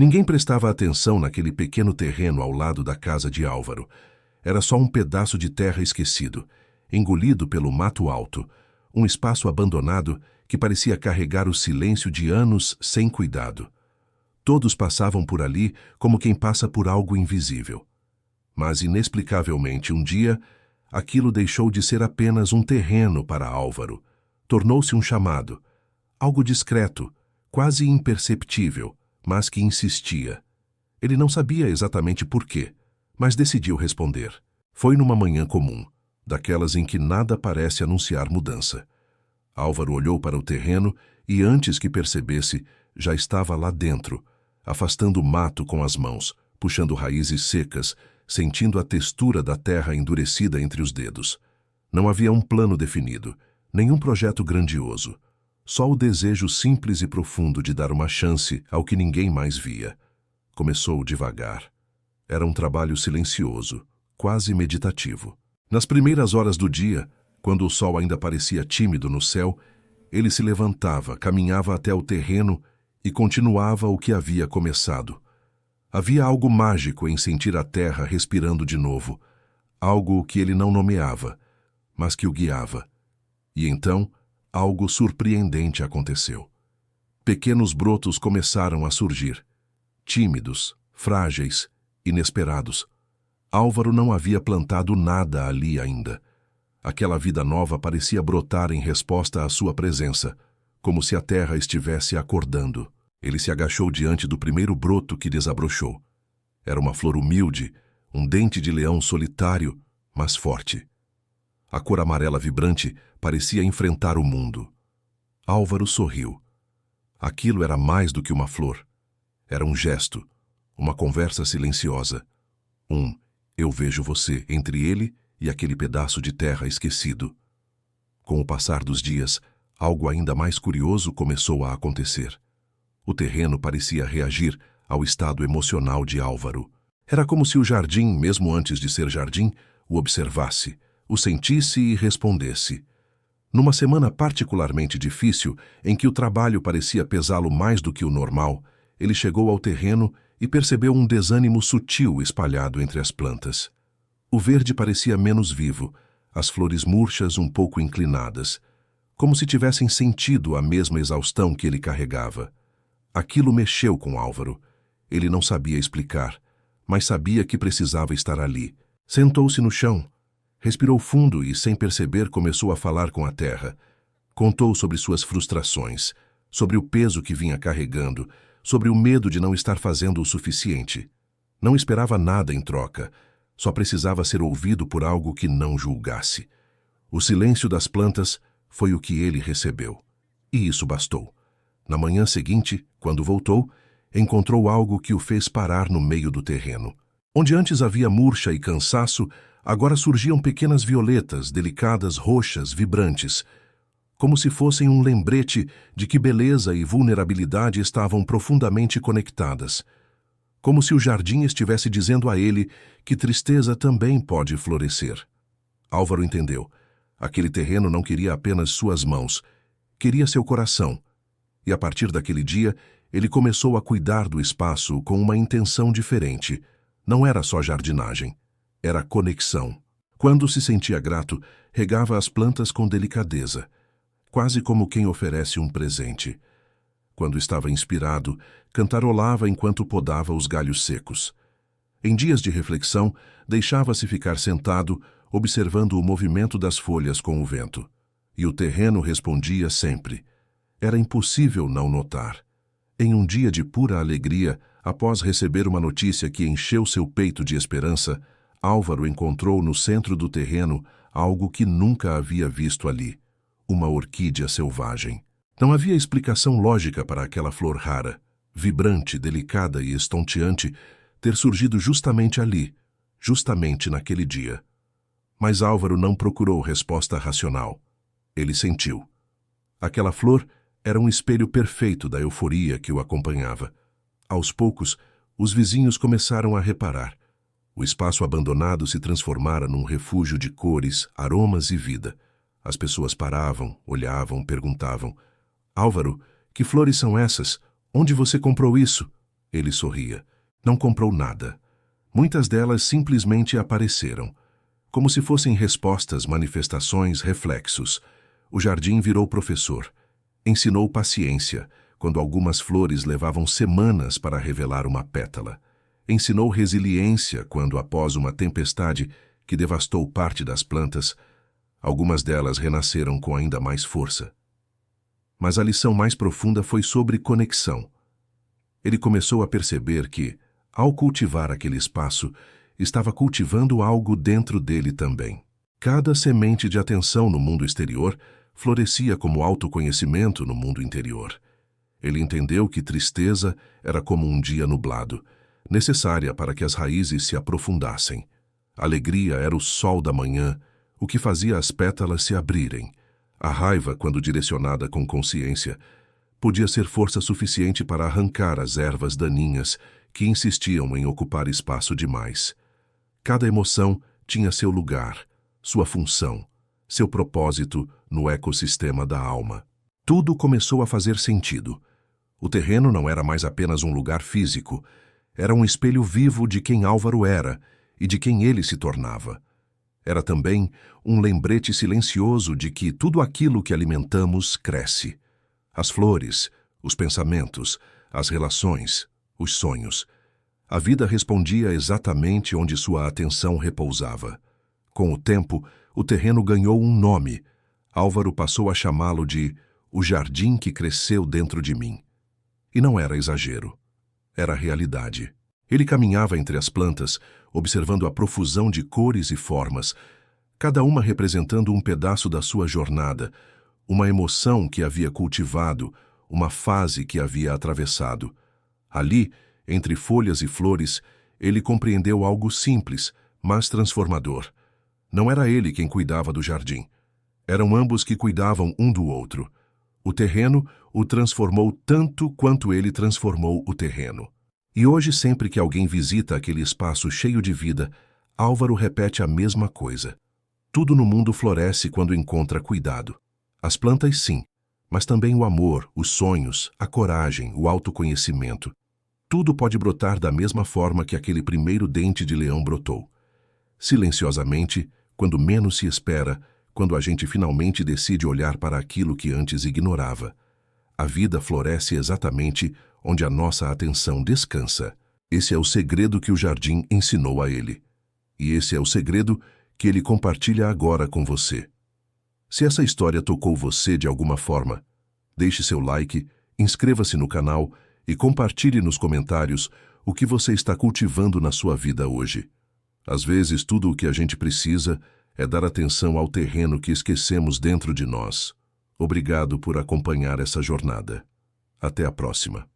Ninguém prestava atenção naquele pequeno terreno ao lado da casa de Álvaro. Era só um pedaço de terra esquecido, engolido pelo mato alto, um espaço abandonado que parecia carregar o silêncio de anos sem cuidado. Todos passavam por ali como quem passa por algo invisível. Mas, inexplicavelmente, um dia, aquilo deixou de ser apenas um terreno para Álvaro. Tornou-se um chamado, algo discreto, quase imperceptível, mas que insistia. Ele não sabia exatamente por quê, mas decidiu responder. Foi numa manhã comum, daquelas em que nada parece anunciar mudança. Álvaro olhou para o terreno e, antes que percebesse, já estava lá dentro, afastando o mato com as mãos, puxando raízes secas, sentindo a textura da terra endurecida entre os dedos. Não havia um plano definido, nenhum projeto grandioso. Só o desejo simples e profundo de dar uma chance ao que ninguém mais via. Começou devagar. Era um trabalho silencioso, quase meditativo. Nas primeiras horas do dia, quando o sol ainda parecia tímido no céu, ele se levantava, caminhava até o terreno e continuava o que havia começado. Havia algo mágico em sentir a terra respirando de novo, algo que ele não nomeava, mas que o guiava. E então, algo surpreendente aconteceu. Pequenos brotos começaram a surgir, tímidos, frágeis, inesperados. Álvaro não havia plantado nada ali ainda. Aquela vida nova parecia brotar em resposta à sua presença, como se a terra estivesse acordando. Ele se agachou diante do primeiro broto que desabrochou. Era uma flor humilde, um dente de leão solitário, mas forte. A cor amarela vibrante parecia enfrentar o mundo. Álvaro sorriu. Aquilo era mais do que uma flor. Era um gesto, uma conversa silenciosa. Eu vejo você entre ele e aquele pedaço de terra esquecido. Com o passar dos dias, algo ainda mais curioso começou a acontecer. O terreno parecia reagir ao estado emocional de Álvaro. Era como se o jardim, mesmo antes de ser jardim, o observasse, o sentisse e respondesse. Numa semana particularmente difícil, em que o trabalho parecia pesá-lo mais do que o normal, ele chegou ao terreno e percebeu um desânimo sutil espalhado entre as plantas. O verde parecia menos vivo, as flores murchas um pouco inclinadas, como se tivessem sentido a mesma exaustão que ele carregava. Aquilo mexeu com Álvaro. Ele não sabia explicar, mas sabia que precisava estar ali. Sentou-se no chão, respirou fundo e, sem perceber, começou a falar com a terra. Contou sobre suas frustrações, sobre o peso que vinha carregando, sobre o medo de não estar fazendo o suficiente. Não esperava nada em troca, só precisava ser ouvido por algo que não julgasse. O silêncio das plantas foi o que ele recebeu. E isso bastou. Na manhã seguinte, quando voltou, encontrou algo que o fez parar no meio do terreno. Onde antes havia murcha e cansaço, agora surgiam pequenas violetas, delicadas, roxas, vibrantes, como se fossem um lembrete de que beleza e vulnerabilidade estavam profundamente conectadas. Como se o jardim estivesse dizendo a ele que tristeza também pode florescer. Álvaro entendeu. Aquele terreno não queria apenas suas mãos, queria seu coração. E a partir daquele dia, ele começou a cuidar do espaço com uma intenção diferente. Não era só jardinagem, era conexão. Quando se sentia grato, regava as plantas com delicadeza, quase como quem oferece um presente. Quando estava inspirado, cantarolava enquanto podava os galhos secos. Em dias de reflexão, deixava-se ficar sentado, observando o movimento das folhas com o vento. E o terreno respondia sempre. Era impossível não notar. Em um dia de pura alegria, após receber uma notícia que encheu seu peito de esperança, Álvaro encontrou no centro do terreno algo que nunca havia visto ali. Uma orquídea selvagem. Não havia explicação lógica para aquela flor rara, vibrante, delicada e estonteante, ter surgido justamente ali, justamente naquele dia. Mas Álvaro não procurou resposta racional. Ele sentiu. Aquela flor era um espelho perfeito da euforia que o acompanhava. Aos poucos, os vizinhos começaram a reparar. O espaço abandonado se transformara num refúgio de cores, aromas e vida. As pessoas paravam, olhavam, perguntavam: Álvaro, que flores são essas? Onde você comprou isso? Ele sorria. Não comprou nada. Muitas delas simplesmente apareceram. Como se fossem respostas, manifestações, reflexos. O jardim virou professor. Ensinou paciência, quando algumas flores levavam semanas para revelar uma pétala. Ensinou resiliência quando, após uma tempestade que devastou parte das plantas, algumas delas renasceram com ainda mais força. Mas a lição mais profunda foi sobre conexão. Ele começou a perceber que, ao cultivar aquele espaço, estava cultivando algo dentro dele também. Cada semente de atenção no mundo exterior florescia como autoconhecimento no mundo interior. Ele entendeu que tristeza era como um dia nublado, necessária para que as raízes se aprofundassem. Alegria era o sol da manhã, o que fazia as pétalas se abrirem. A raiva, quando direcionada com consciência, podia ser força suficiente para arrancar as ervas daninhas que insistiam em ocupar espaço demais. Cada emoção tinha seu lugar, sua função, seu propósito no ecossistema da alma. Tudo começou a fazer sentido. O terreno não era mais apenas um lugar físico, era um espelho vivo de quem Álvaro era e de quem ele se tornava. Era também um lembrete silencioso de que tudo aquilo que alimentamos cresce. As flores, os pensamentos, as relações, os sonhos. A vida respondia exatamente onde sua atenção repousava. Com o tempo, o terreno ganhou um nome. Álvaro passou a chamá-lo de o jardim que cresceu dentro de mim. E não era exagero. Era realidade. Ele caminhava entre as plantas, observando a profusão de cores e formas, cada uma representando um pedaço da sua jornada, uma emoção que havia cultivado, uma fase que havia atravessado. Ali, entre folhas e flores, ele compreendeu algo simples, mas transformador. Não era ele quem cuidava do jardim. Eram ambos que cuidavam um do outro. O terreno o transformou tanto quanto ele transformou o terreno. E hoje, sempre que alguém visita aquele espaço cheio de vida, Álvaro repete a mesma coisa. Tudo no mundo floresce quando encontra cuidado. As plantas, sim, mas também o amor, os sonhos, a coragem, o autoconhecimento. Tudo pode brotar da mesma forma que aquele primeiro dente de leão brotou. Silenciosamente, quando menos se espera, quando a gente finalmente decide olhar para aquilo que antes ignorava. A vida floresce exatamente onde a nossa atenção descansa. Esse é o segredo que o jardim ensinou a ele. E esse é o segredo que ele compartilha agora com você. Se essa história tocou você de alguma forma, deixe seu like, inscreva-se no canal e compartilhe nos comentários o que você está cultivando na sua vida hoje. Às vezes, tudo o que a gente precisa é dar atenção ao terreno que esquecemos dentro de nós. Obrigado por acompanhar essa jornada. Até a próxima.